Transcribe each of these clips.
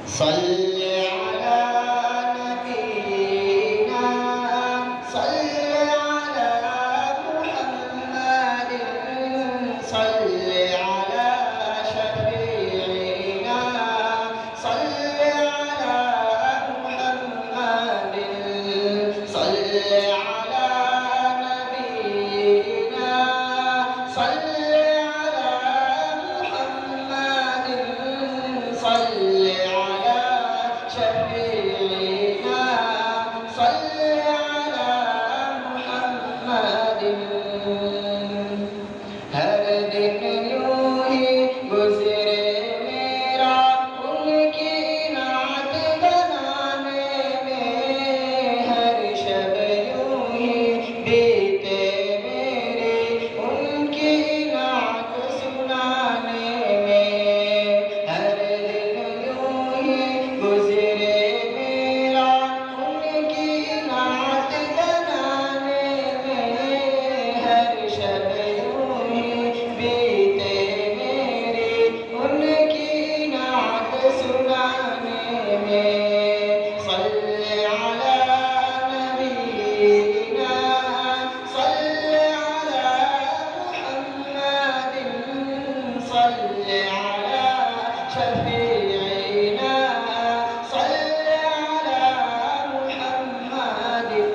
सल्ले अला नबीना सल्ले अला मुहम्मदिन सल्ले अला शफीईना सल्ले अला मुहम्मदिन सल्ले अला नबीना सल्ले अला मुहम्मदिन सल्ले शफीईना सल्ले अला मुहम्मदिन। हर दिन यूं ही गुज़रे मेरा उनकी नात बनाने में, हर शब यूं ही बीते मेरे उनकी नात सुनाने में, हर दिन यूं ही गुज़रे सल्ले अला शफीईना सल्ले अला मुहम्मदिन।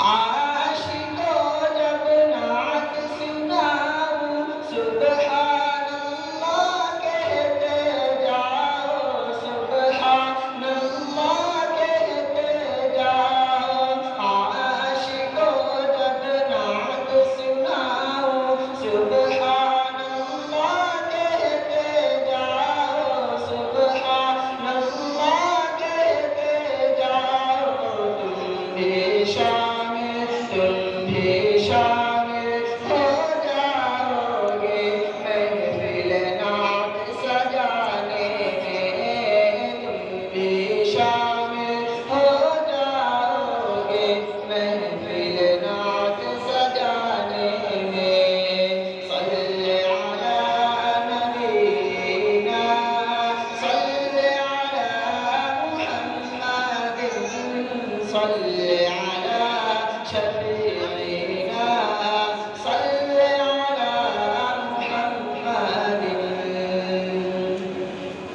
आशिकों जब नात सुनाऊं सुब्हानल्लाह कहते जाओ, सुब्हानल्लाह कहते जाओ। आशिकों जब नात सुनाऊं सुब्हानल्लाह कहते जाओ, सुब्हानल्लाह कहते जाओ। तुम भी शामिल हो जाओगे महफिल नात सजाने में, तुम भी शामिल हो जाओगे महफिल नात सजाने में। सल्ले अला नबीना सल्ले अला मुहम्मदिन सल्ले अला शफीईना सल्ले अला मुहम्मदिन।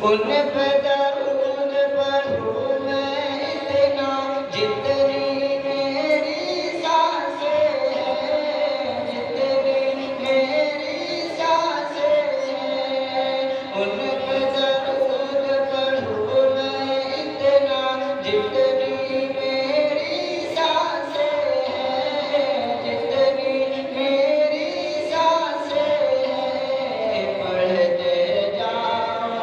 उन पे दरूद पढ़ूं मैं इतना जितनी मेरी सांसें हैं, जितनी मेरी सांसें हैं। उन पे दरूद पढ़ूं मैं इतना जितनी मेरी सांसें हैं, जितनी मेरी सांसें हैं। पढ़ते जाओ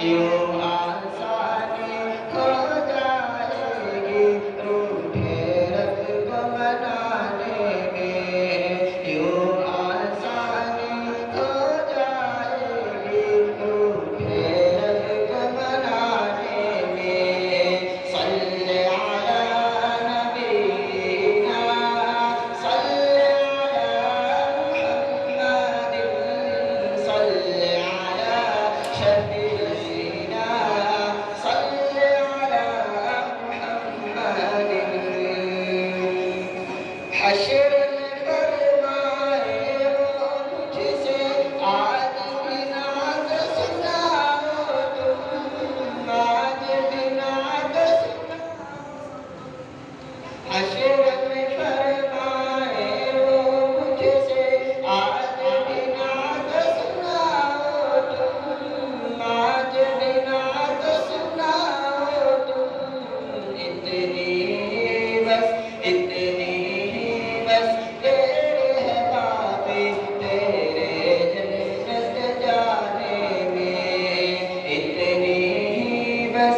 यूं आसानी हो जाएगी रूठे रब को मनाने में, यूं आसानी हो जाएगी रूठे रब को मनाने में। सल्ले अला नबीना, सल्ले अला मुहम्मदिन, सल्ले अला शफीना, सल्ले अला मुहम्मदिन। हश्र में फरमाए वो मुझसे, आज भी नाज़ सुनाओ तुम, आज भी नाज़ हश्र में फरमाए वो मुझसे, आज भी नाज़ सुनाओ तुम, आज भी नाज़ सुनाओ तुम। इतनी बस देर है बाबे तेरे जन्नत जाने में, इतनी बस